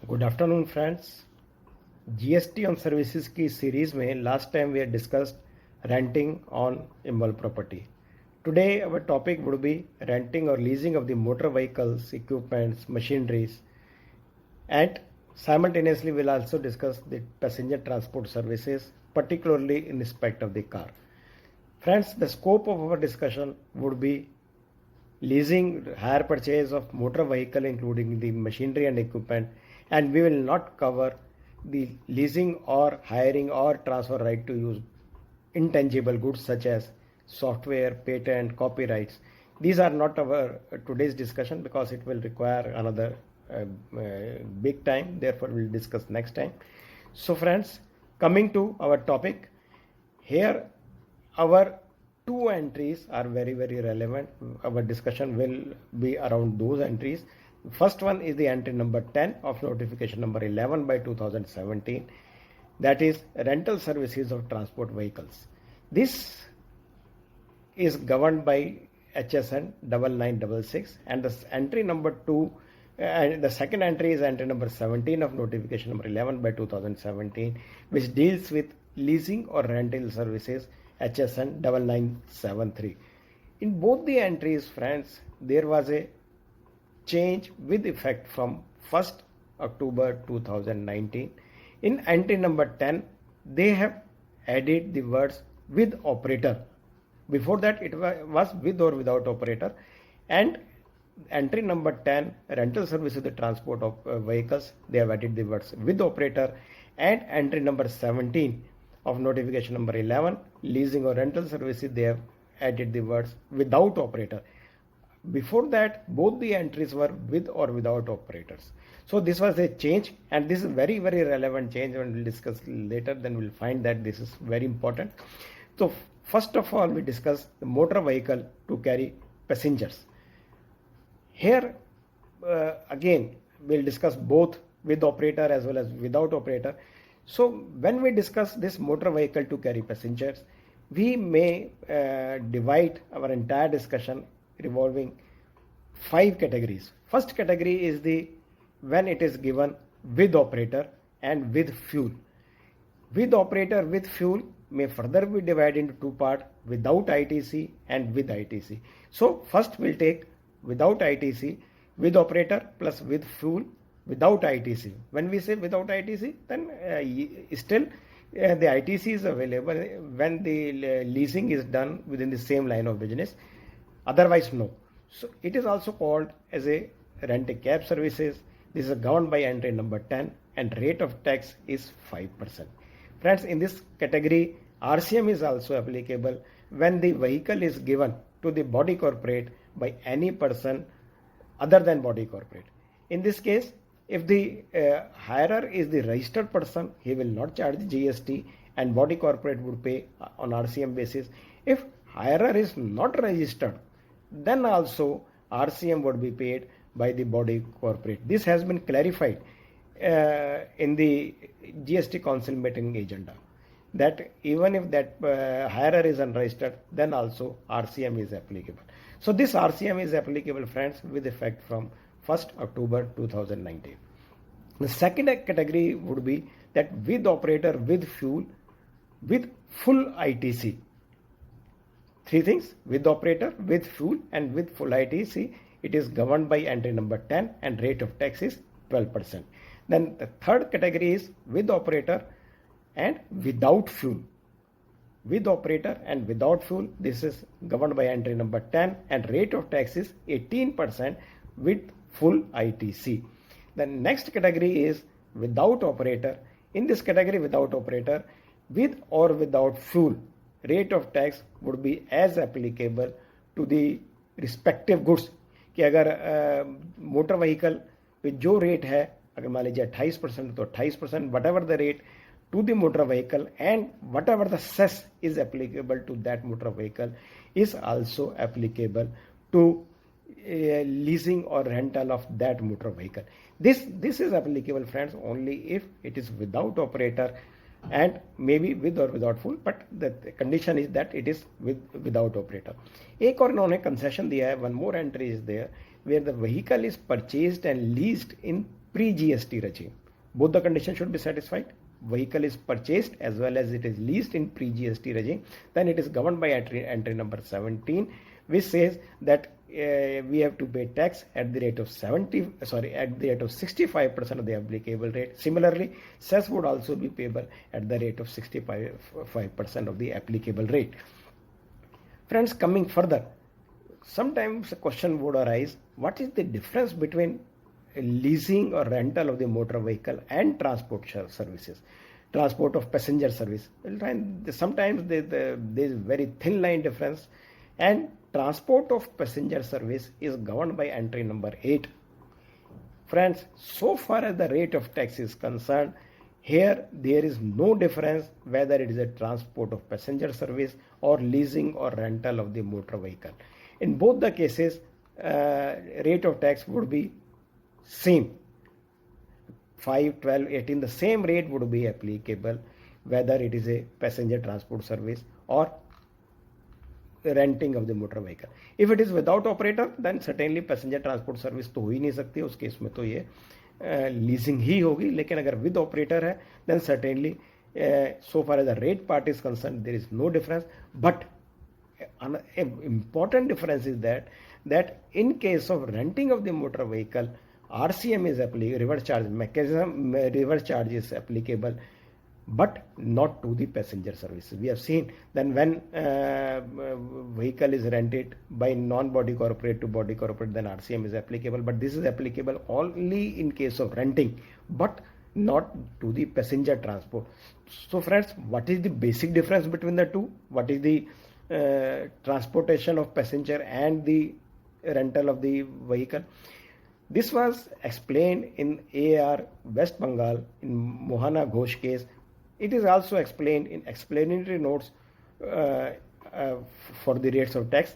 Good afternoon friends. GST on services की series में last time we had discussed renting on immovable property. Today our topic would be renting or leasing of the motor vehicles, equipments, machineries, and simultaneously we'll also discuss the passenger transport services, particularly in respect of the car. Friends, the scope of our discussion would be leasing, hire purchase of motor vehicle including the machinery and equipment, and we will not cover the leasing or hiring or transfer right to use intangible goods such as software, patent, copyrights. These are not our today's discussion because it will require another big time, therefore we'll discuss next time. So friends, coming to our topic, here our two entries are very relevant. Our discussion will be around those entries. First one is the entry number 10 of notification number 11 by 2017, that is rental services of transport vehicles. This is governed by HSN 9966, and the entry number 2 and the second entry is entry number 17 of notification number 11 by 2017, which deals with leasing or rental services, HSN 9973. In both the entries, friends, there was a change with effect from 1st October 2019. In entry number 10, they have added the words with operator. Before that, it was with or without operator. And entry number 10, rental services, the transport of vehicles, they have added the words with operator. And entry number 17 of notification number 11, leasing or rental services, they have added the words without operator. Before that, both the entries were with or without operators. So this was a change, and this is very relevant change, and we'll discuss later. Then we'll find that this is very important. So first of all, we discuss the motor vehicle to carry passengers. Here again we'll discuss both with operator as well as without operator. So when we discuss this motor vehicle to carry passengers, we may divide our entire discussion revolving 5 categories. First category is the when it is given with operator and with fuel. With operator with fuel may further be divided into two parts, without ITC and with ITC. So first we'll take without ITC, with operator plus with fuel without ITC. When we say without ITC, then still the ITC is available when the leasing is done within the same line of business. Otherwise, no. So it is also called as a rent a cab services. This is governed by entry number 10, and rate of tax is 5%. Friends, in this category, RCM is also applicable when the vehicle is given to the body corporate by any person other than body corporate. In this case, if the hirer is the registered person, he will not charge GST, and body corporate would pay on RCM basis. If hirer is not registered, then also RCM would be paid by the body corporate. This has been clarified in the GST Council meeting agenda, that even if that hirer is unregistered, then also RCM is applicable. So this RCM is applicable, friends, with effect from 1st October 2019. The second category would be that with operator, with fuel, with full ITC. Three things: with operator, with fuel, and with full ITC. It is governed by entry number 10, and rate of tax is 12%. Then the third category is with operator and without fuel. With operator and without fuel, this is governed by entry number 10, and rate of tax is 18% with full ITC. The next category is without operator. In this category, without operator, with or without fuel, rate of tax would be as applicable to the respective goods. कि अगर motor vehicle पे जो rate है, अगर मान लीजिए 28% तो 28%, what ever the rate to the motor vehicle, and whatever the cess is applicable to that motor vehicle is also applicable to leasing or rental of that motor vehicle. This is applicable, friends, only if it is without operator and maybe with or without full, but the condition is that it is without operator. एक और इन्होंने concession दिया है, one more entry is there, where the vehicle is purchased and leased in pre-GST regime. Both the conditions should be satisfied. Vehicle is purchased as well as it is leased in pre-GST regime. Then it is governed by entry number 17, which says that we have to pay tax at the rate of 65% of the applicable rate. Similarly, cess would also be payable at the rate of 65% of the applicable rate. Friends, coming further, sometimes a question would arise: what is the difference between leasing or rental of the motor vehicle and transport services, transport of passenger service? Sometimes there is very thin line difference, and transport of passenger service is governed by entry number 8. Friends, so far as the rate of tax is concerned, here there is no difference whether it is a transport of passenger service or leasing or rental of the motor vehicle. In both the cases, rate of tax would be same. 5, 12, 18, the same rate would be applicable whether it is a passenger transport service or renting of the motor vehicle. If it is without operator, then certainly passenger transport service तो हो ही नहीं सकती, उस case में तो ये leasing ही होगी. लेकिन अगर विद ऑपरेटर है, then certainly so far as the rate part is concerned, there is no difference. But an important difference is that in case of renting of the motor vehicle, RCM is applicable, reverse charge mechanism, reverse charge is applicable, but not to the passenger services. We have seen then when vehicle is rented by non-body corporate to body corporate, then RCM is applicable, but this is applicable only in case of renting, but not to the passenger transport. So friends, what is the basic difference between the two? What is the transportation of passenger and the rental of the vehicle? This was explained in AAR West Bengal in Mohana Ghosh case. It is also explained in explanatory notes for the rates of tax.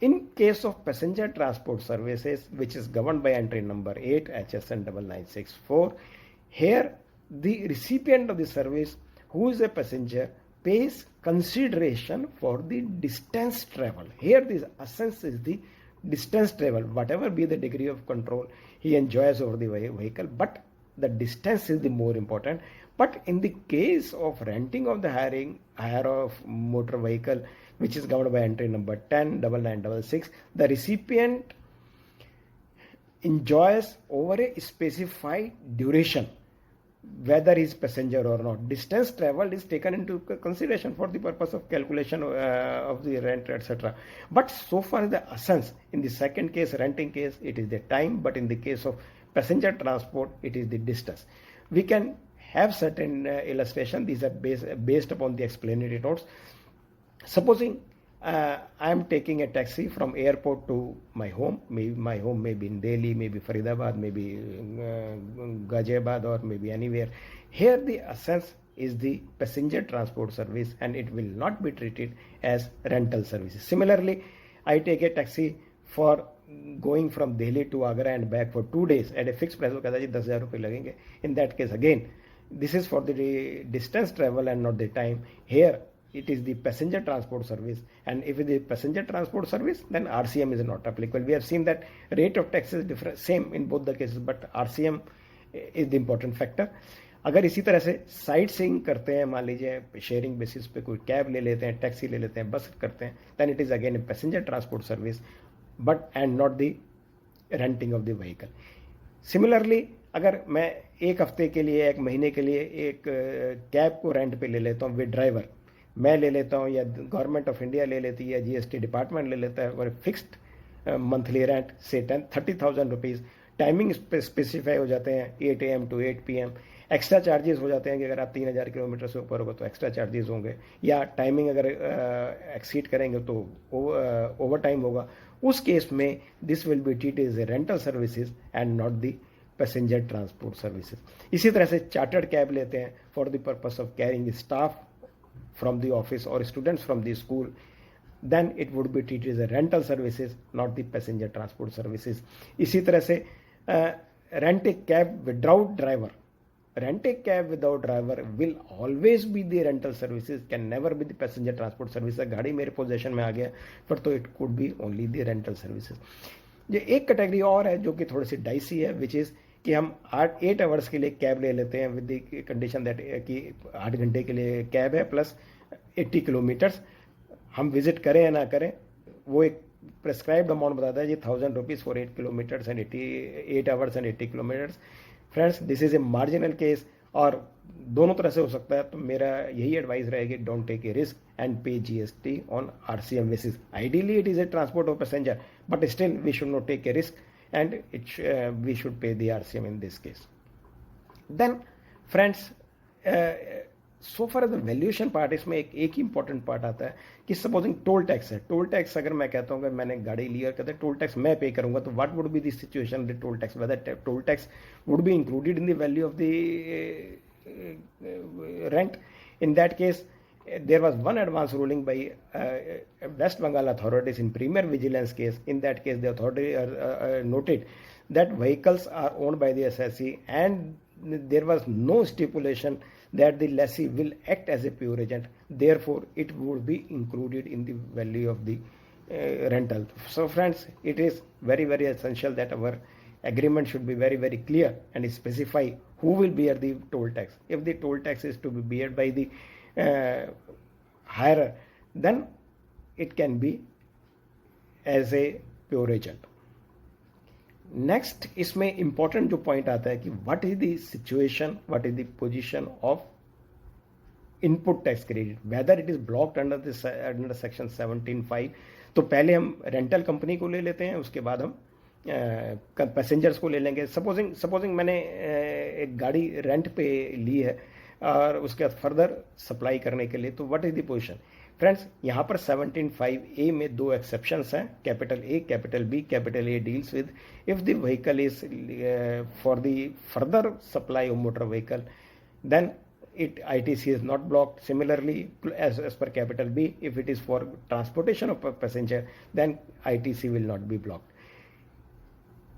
In case of passenger transport services, which is governed by entry number 8 HSN 9964, here the recipient of the service, who is a passenger, pays consideration for the distance travel. Here the essence is the distance travel, whatever be the degree of control he enjoys over the vehicle, but the distance is the more important. But in the case of renting of the hire of motor vehicle, which is governed by entry number 10 9966, the recipient enjoys over a specified duration, whether he is passenger or not. Distance traveled is taken into consideration for the purpose of calculation of the rent, etc. But so far the essence, in the second case, renting case, it is the time, but in the case of passenger transport, it is the distance. We can have certain illustration. These are based upon the explanatory notes. Supposing I am taking a taxi from airport to my home. Maybe my home may be in Delhi, maybe Faridabad, maybe Ghaziabad, or maybe anywhere. Here the essence is the passenger transport service, and it will not be treated as rental services. Similarly, I take a taxi for going from Delhi to Agra and back for 2 days at a fixed price of 10,000 रुपये लगेंगे. In that case, again, this is for the distance travel and not the time. Here it is the passenger transport service, and if it is passenger transport service, then RCM is not applicable. We have seen that rate of tax is different, same in both the cases, but RCM is the important factor. अगर इसी तरह से sight seeing करते हैं, मान लीजिए sharing basis पे कोई कैब ले लेते हैं, टैक्सी ले लेते हैं, बस करते हैं, then it is again a passenger transport service, but and not the renting of the vehicle. Similarly, अगर मैं एक हफ्ते के लिए, एक महीने के लिए एक कैब को रेंट पे ले लेता हूँ विद ड्राइवर, मैं ले लेता हूँ या गवर्नमेंट ऑफ इंडिया ले लेती है या GST डिपार्टमेंट ले लेता है, और फिक्स्ड मंथली रेंट से 30,000 रुपीज़, टाइमिंग स्पेसिफाई हो जाते हैं 8 AM to 8 PM, extra charges हो जाते हैं कि अगर आप 3,000 किलोमीटर से ऊपर होगा तो एक्स्ट्रा चार्जेस होंगे, या टाइमिंग अगर एक्सीड करेंगे तो ओवर टाइम होगा. उस केस में this will be treated as a rental services and not the passenger transport services. इसी तरह से चार्टर्ड कैब लेते हैं for the purpose of carrying staff from the office or students from the school, then it would be treated as a rental services, not the passenger transport services. इसी तरह से rent a cab without driver. Rent a cab without driver will always be the rental services, can never be the passenger transport services. गाड़ी मेरे possession में आ गया पर तो it could be only the rental services. ये एक category और है जो कि थोड़ी सी डाइसी है, which is कि हम 8 आवर्स के लिए कैब ले लेते हैं विद द कंडीशन दैट कि 8 घंटे के लिए कैब है प्लस 80 किलोमीटर्स, हम विजिट करें या ना करें, वो एक प्रेस्क्राइब्ड अमाउंट बताता है जी 1000 rupees for 8 kilometres and 8 hours and 80 kilometres. Friends, this is a marginal case और दोनों तरह से हो सकता है, तो मेरा यही एडवाइस रहेगी, don't take a risk and pay GST on RCM basis. Ideally it is a transport of passenger, but still we should not take a risk and we should pay the RCM in this case. Then friends, so far as the valuation part, इसमें एक ही important part आता है कि supposing toll tax है, toll tax अगर मैं कहता हूँ कि मैंने गाड़ी ली और कहते हैं टोल टैक्स मैं पे करूँगा, तो what would be the situation the toll tax, whether toll tax would be included in the value of the rent. In that case there was one advance ruling by West Bengal authorities in premier vigilance case. In that case, the authority noted that vehicles are owned by the assessee and there was no stipulation that the lessee will act as a pure agent. Therefore, it would be included in the value of the rental. So friends, it is very, very essential that our agreement should be very, very clear and specify who will bear the toll tax. If the toll tax is to be beared by the hirer, then it can be as a pure agent. Next, इसमें important जो point आता है कि what is the situation, what is the position of input tax credit, whether it is blocked under section 17(5). तो पहले हम rental company को ले लेते हैं, उसके बाद हम पैसेंजर्स को ले लेंगे। सपोजिंग मैंने एक गाड़ी रेंट पे ली है और उसके बाद फर्दर सप्लाई करने के लिए, तो what is the position friends. यहाँ पर 17(5)(a) में दो एक्सेप्शंस हैं, capital A capital B. Capital A deals with if the vehicle is for the further supply of motor vehicle, then it ITC is not blocked. Similarly, as per capital B, if it is for transportation of a passenger, then ITC will not be blocked.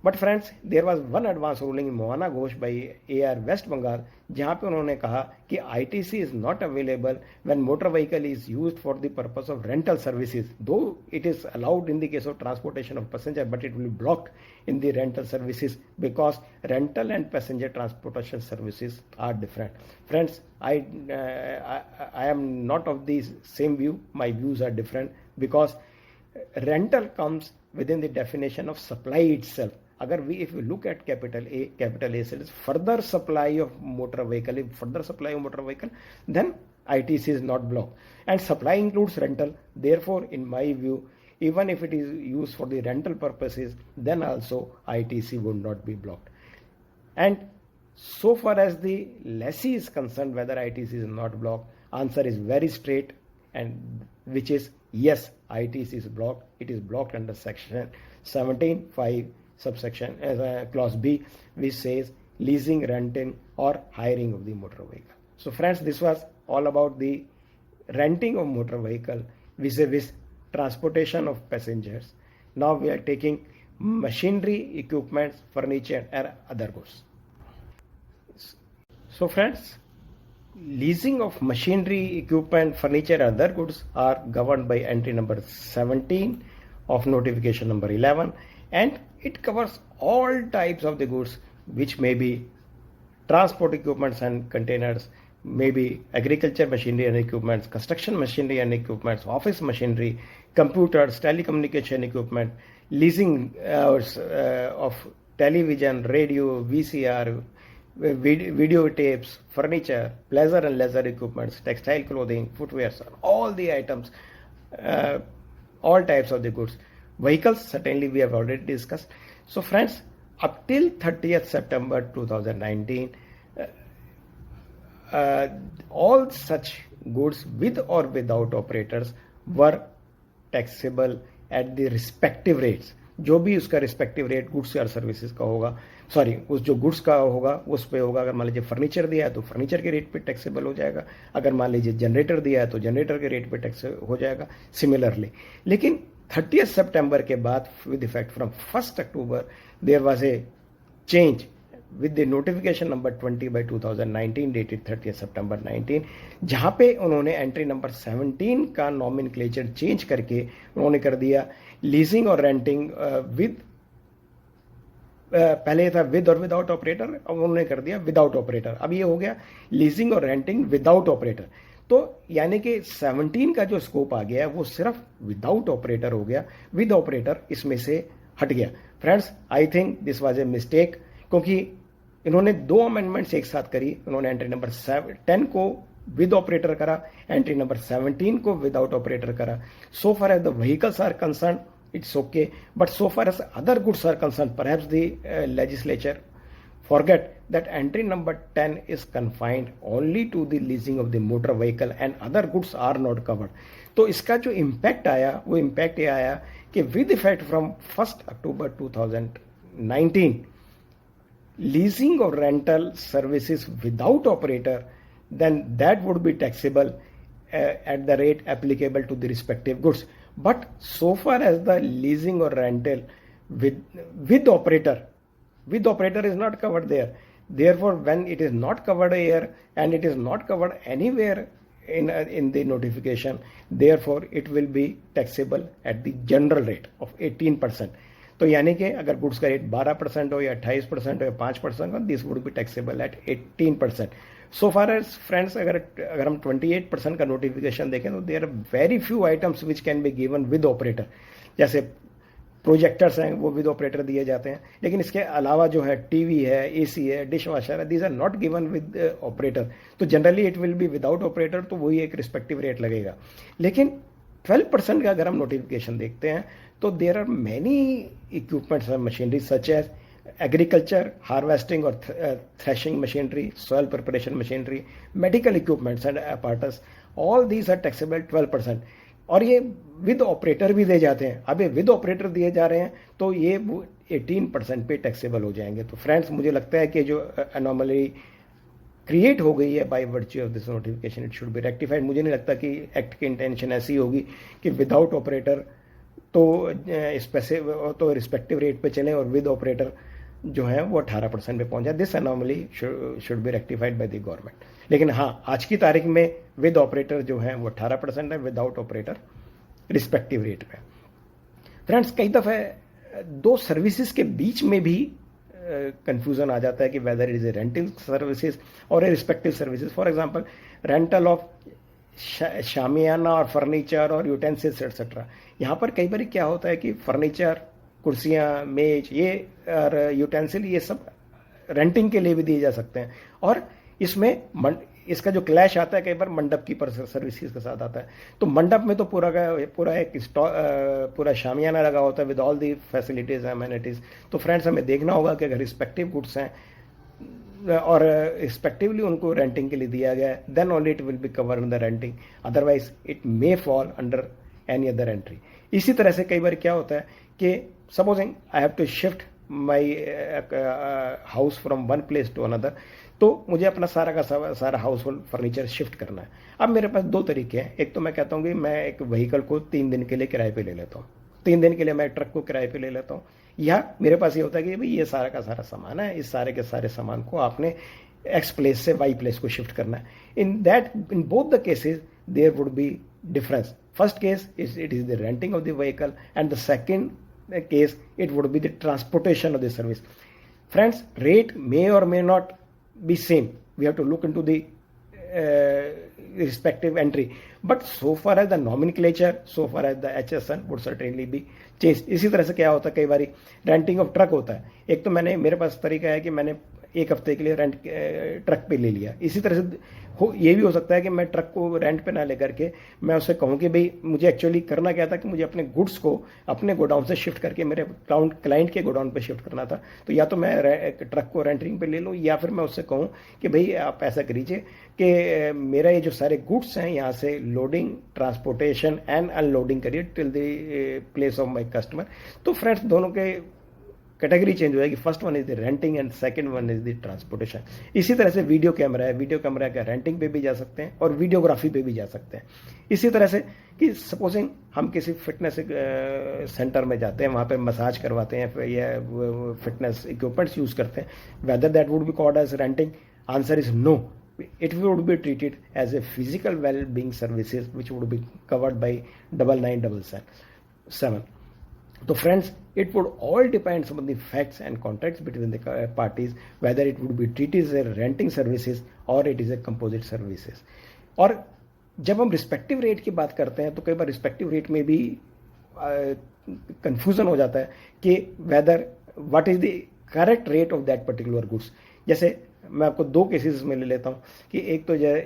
But friends, there was one advance ruling in Mohana Ghosh by AR West Bengal, जहां पे उन्होंने कहा कि ITC is not available when motor vehicle is used for the purpose of rental services, though it is allowed in the case of transportation of passenger, but it will be blocked in the rental services because rental and passenger transportation services are different. Friends, I am not of the same view. My views are different because rental comes within the definition of supply itself. Agar if we look at capital A says further supply of motor vehicle, if further supply of motor vehicle, then ITC is not blocked, and supply includes rental. Therefore, in my view, even if it is used for the rental purposes, then also ITC would not be blocked. And so far as the lessee is concerned, whether ITC is not blocked, answer is very straight, and which is yes, ITC is blocked. It is blocked under section 17(5) subsection clause B, which says leasing, renting or hiring of the motor vehicle. So friends, this was all about the renting of motor vehicle vis-a-vis transportation of passengers. Now we are taking machinery, equipments, furniture and other goods. So friends, leasing of machinery, equipment, furniture and other goods are governed by entry number 17 of notification number 11, and it covers all types of the goods which may be transport equipments and containers, maybe agriculture machinery and equipments, construction machinery and equipments, office machinery, computers, telecommunication equipment, leasing of television, radio, VCR, videotapes, furniture, pleasure and leisure equipments, textile clothing, footwear, all the items, all types of the goods. Vehicles, certainly we have already discussed. So friends, up till 30th September 2019, all such goods with or without operators were taxable at the respective rates. जो भी उसका respective rate goods और services का होगा, sorry उस जो goods का होगा उस पे होगा. अगर मान लीजिए फर्नीचर दिया है तो फर्नीचर के रेट पे टैक्सेबल हो जाएगा, अगर मान लीजिए जनरेटर दिया है तो जनरेटर के रेट पे टैक्स हो जाएगा सिमिलरली. लेकिन 30th सितंबर के बाद विद इफेक्ट फ्रॉम 1st अक्टूबर there was a change with the notification number 20/2019 dated 30th September 19, जहां पे उन्होंने एंट्री नंबर 17 का नॉमेनक्लेचर चेंज करके उन्होंने कर दिया लीजिंग और रेंटिंग विद पहले था विद और विदाउट ऑपरेटर, अब उन्होंने कर दिया विदाउट ऑपरेटर। अब ये हो गया लीजिंग और रेंटिंग विदाउट ऑपरेटर। तो यानी कि 17 का जो स्कोप आ गया वो सिर्फ विदाउट ऑपरेटर हो गया, विद ऑपरेटर इसमें से हट गया। Friends, I think this was a mistake, क्योंकि इन्होंने 2 अमेंडमेंट्स एक साथ करी। उन्होंने एंट्री नंबर 10 को विद ऑपरेटर करा, एंट्री नंबर 17 को विदाउट ऑपरेटर करा। So far as the vehicles are concern, it's okay, but so far as other goods are concerned, perhaps the legislature forget that entry number 10 is confined only to the leasing of the motor vehicle and other goods are not covered. तो इसका जो impact आया वो impact ये आया कि with effect from 1 October 2019 leasing or rental services without operator, then that would be taxable at the rate applicable to the respective goods. But so far as the leasing or rental with operator is not covered there. Therefore, when it is not covered here and it is not covered anywhere in the notification, therefore it will be taxable at the general rate of 18%. तो यानी कि अगर goods का rate 12% हो या 28% हो या 5% हो, this would be taxable at 18%. So far as friends, अगर हम 28% का नोटिफिकेशन देखें तो there are very few items which can be given with operator. जैसे प्रोजेक्टर्स हैं वो विद ऑपरेटर दिए जाते हैं, लेकिन इसके अलावा जो है टीवी है, एसी है, डिश वॉशर है, these are not given with operator. तो generally it will be without operator, तो वही एक रिस्पेक्टिव रेट लगेगा. लेकिन 12% का अगर हम नोटिफिकेशन देखते हैं तो there are many equipments and machinery such as agriculture, harvesting और threshing machinery, soil preparation machinery, medical equipments and apparatus, all these are taxable 12%. और ये विद ऑपरेटर भी दे जाते हैं. अब ये विद ऑपरेटर दिए जा रहे हैं तो ये 18% पे टैक्सेबल हो जाएंगे. तो फ्रेंड्स, मुझे लगता है कि जो अनोमली क्रिएट हो गई है by virtue of this notification, it should be rectified. मुझे नहीं लगता कि एक्ट की इंटेंशन ऐसी होगी कि विदाउट ऑपरेटर तो तो रिस्पेक्टिव रेट पे चलें और विद ऑपरेटर जो है वो 18% पे पहुंच जाए. This anomaly should be rectified by the government. लेकिन हाँ, आज की तारीख में विद ऑपरेटर जो है वो 18% है, विदाउट ऑपरेटर रिस्पेक्टिव रेट पे. फ्रेंड्स, कई दफ़े 2 सर्विसेज के बीच में भी कंफ्यूजन आ जाता है कि whether it is a renting services और a respective services. For example, rental of shamiana और फर्नीचर और यूटेंसिल्स एक्सेट्रा. यहाँ पर कई बार क्या होता है कि फर्नीचर, कुर्सियाँ, मेज, ये और यूटेंसिल, ये सब रेंटिंग के लिए भी दिए जा सकते हैं. और इसमें इसका जो क्लैश आता है कई बार मंडप की सर्विसेज के साथ आता है. तो मंडप में तो पूरा शामियाना लगा होता है with all the facilities, amenities. तो फ्रेंड्स, हमें देखना होगा कि अगर रिस्पेक्टिव गुड्स हैं और रिस्पेक्टिवली उनको रेंटिंग के लिए दिया गया है, then only it will be cover in the renting, otherwise it may fall under any other entry. इसी तरह से कई बार क्या होता है कि supposing I have to shift my house from one place to another, तो मुझे अपना सारा का सारा हाउस होल्ड फर्नीचर शिफ्ट करना है. अब मेरे पास 2 तरीके हैं. एक तो मैं कहता हूँ कि मैं एक व्हीकल को 3 दिन के लिए किराए पे ले लेता हूँ, 3 दिन के लिए मैं ट्रक को किराए पे ले लेता हूँ. या मेरे पास ये होता है कि भाई ये सारा का सारा सामान है, इस सारे के सारे सामान को आपने एक्स प्लेस से वाई प्लेस को शिफ्ट करना है. In both the cases there would be difference. First case it is the renting of the vehicle and the second case it would be the transportation of the service. Friends, rate may or may not be same. We have to look into the respective entry, but so far as the nomenclature, so far as the HSN would certainly be changed. इसी तरह से क्या होता है, कई बार renting of truck होता है. एक तो मेरे पास तरीका है कि मैंने 1 हफ्ते के लिए रेंट ट्रक पे ले लिया. इसी तरह से ये भी हो सकता है कि मैं ट्रक को रेंट पे ना लेकर के मैं उससे कहूँ कि भाई मुझे एक्चुअली करना क्या था कि मुझे अपने गुड्स को अपने गोडाउन से शिफ्ट करके मेरे क्लाइंट के गोडाउन पे शिफ्ट करना था. तो या तो मैं ट्रक को रेंटिंग पे ले लूँ, या फिर मैं उससे कहूँ कि भाई आप ऐसा करिए कि मेरा ये जो सारे गुड्स हैं यहाँ से लोडिंग, ट्रांसपोर्टेशन एंड अनलोडिंग करिए till the place of my customer. तो फ्रेंड्स, दोनों के कैटेगरी चेंज हो जाएगी. First one is the renting and second one is the transportation. इसी तरह से वीडियो कैमरा है, वीडियो कैमरा का रेंटिंग पे भी जा सकते हैं और वीडियोग्राफी पे भी जा सकते हैं. इसी तरह से कि सपोजिंग हम किसी फिटनेस सेंटर में जाते हैं, वहाँ पे मसाज करवाते हैं या फिटनेस इक्विपमेंट्स यूज़ करते हैं, whether that would be called as renting? Answer is no. It would be treated as a physical well-being services which would be covered by 9977. तो friends, it would all depend on the facts and contracts between the parties, whether it would be treated as a renting services or it is a composite services. और जब हम respective rate की बात करते हैं तो कई बार रिस्पेक्टिव रेट में भी कंफ्यूजन हो जाता है कि whether what is the correct rate of that particular goods. जैसे मैं आपको दो केसेस में ले लेता हूँ कि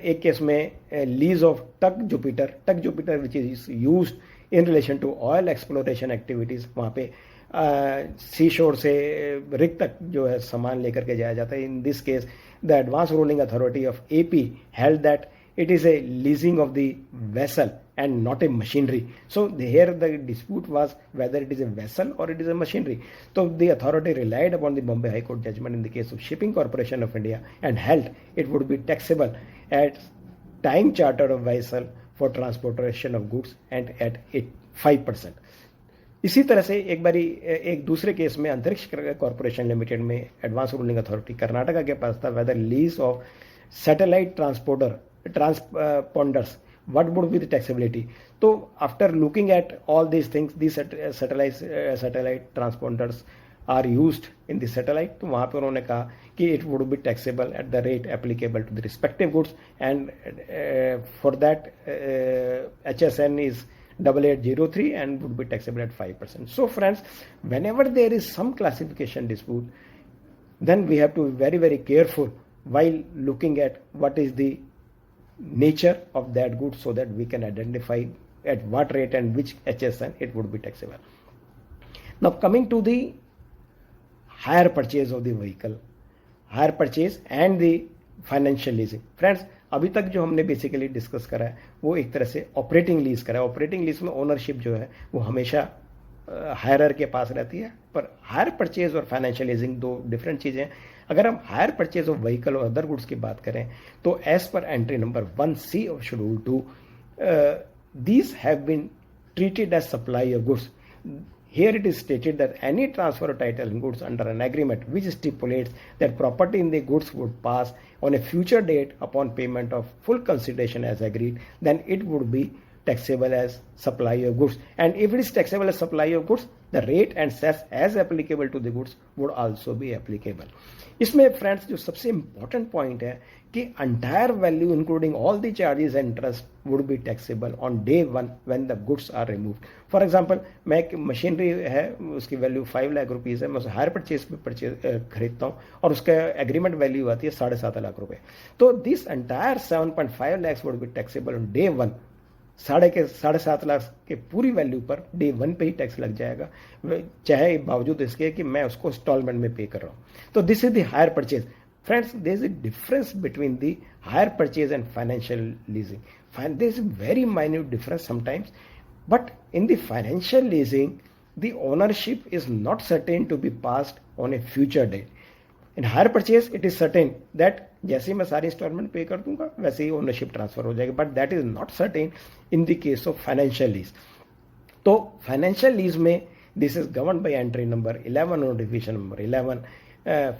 एक केस में lease of tug Jupiter which is used in relation to oil exploration activities. वहाँ पे सी शोर से रिग तक जो है सामान लेकर के जाया जाता है. In this case the advance ruling authority of AP held that it is a leasing of the vessel and not a machinery. So here the dispute was whether it is a vessel or it is a machinery. So the authority relied upon the Bombay High Court judgment in the case of Shipping Corporation of India and held it would be taxable at time charter of vessel for transportation of goods and at 5%. इसी तरह से एक बारी एक दूसरे case में Antariksh corporation limited में advance ruling authority Karnataka के पास था whether lease of satellite transponders, what would be the taxability. So after looking at all these things, these satellite transponders are used in the satellite. तो वहाँ पे उन्होंने कहा कि it would be taxable at the rate applicable to the respective goods and for that HSN is 8803 and would be taxable at 5%. So friends, whenever there is some classification dispute, then we have to be very, very careful while looking at what is the nature of that good so that we can identify at what rate and which HSN it would be taxable. Now coming to the hire purchase of the vehicle, hire purchase and the financial leasing. Friends, अभी तक जो हमने basically discuss करा है वो एक तरह से ऑपरेटिंग लीज करा है. ऑपरेटिंग लीज में ओनरशिप जो है वो हमेशा हायरर के पास रहती है, पर हायर परचेज और फाइनेंशियल लीजिंग दो डिफरेंट चीज़ें हैं. अगर हम हायर परचेज ऑफ व्हीकल और अदर गुड्स की बात करें तो as per entry number 1C of schedule 2 these have been treated as supply of goods. Here it is stated that any transfer of title in goods under an agreement which stipulates that property in the goods would pass on a future date upon payment of full consideration as agreed, then it would be taxable as supply of goods. And if it is taxable as supply of goods, the rate and cess as applicable to the goods would also be applicable. इसमें friends जो सबसे important point है कि entire value including all the charges and interest would be taxable on day one when the goods are removed. For example, मैं एक machinery है उसकी value 5 lakh rupees है, मैं उसे हायर परचेज पे खरीदता हूँ और उसका एग्रीमेंट वैल्यू आती है 7.5 लाख रुपए. तो this entire 7.5 lakh would be taxable on day one. 7.5 lakh के पूरी वैल्यू पर डे वन पे ही टैक्स लग जाएगा, चाहे बावजूद इसके कि मैं उसको इंस्टॉलमेंट में पे कर रहा हूँ. तो this is the hire purchase. Friends, there is a difference between the hire purchase and financial leasing. There is a very minute difference sometimes, but in the financial leasing, the ownership is not certain to be passed on a future date. In hire purchase, it is certain that जैसे ही मैं सारी instalment पे कर दूंगा वैसे ही ownership transfer हो जाएगी, but that is not certain in the case of financial lease. तो फाइनेंशियल लीज में this is govern by entry number 11 notification number 11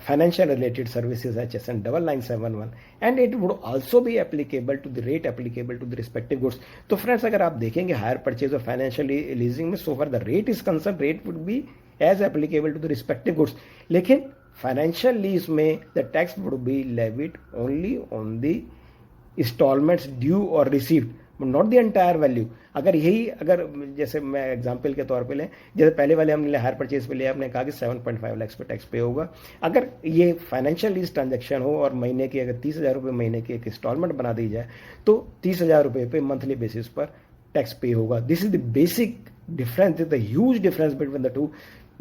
financial related services HSN 9971 and it would also be applicable to the rate applicable to the respective goods. तो friends अगर आप देखेंगे hire purchase और financial leasing में so far the rate is concern rate would be as applicable to the respective goods, लेकिन financial lease में the tax would be levied only on the instalments due और received, not the entire value. अगर जैसे मैं example के तौर पे लें, जैसे पहले वाले हमने हायर परचेज पे लिया, आपने कहा कि 7.5 लाख पे टैक्स पे होगा. अगर ये फाइनेंशियल लीज ट्रांजैक्शन हो और महीने की अगर 30,000 रुपये महीने की एक इंस्टॉलमेंट बना दी जाए तो 30,000 रुपये पे मंथली बेसिस पर टैक्स पे होगा. This is the basic difference, the huge difference between the two.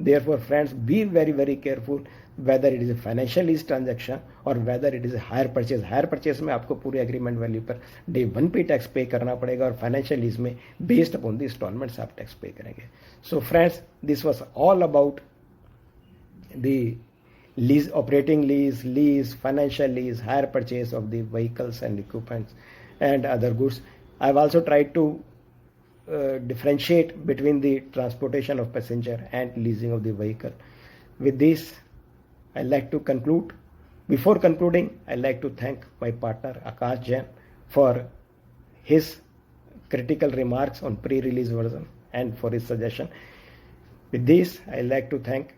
Therefore, friends, be very, very careful whether it is a financial lease transaction or whether it is a hire purchase. Hire purchase में आपको पूरे agreement value per day one पे tax पे करना पड़ेगा और financial lease में based upon the installments आप टैक्स पे करेंगे. So friends, this was all about the lease, operating lease, financial lease, hire purchase of the vehicles and equipments and other goods. I've also tried to differentiate between the transportation of passenger and leasing of the vehicle. With this, I'd like to conclude. Before concluding, I'd like to thank my partner Akash Jain for his critical remarks on pre-release version and for his suggestion. With this, I'd like to thank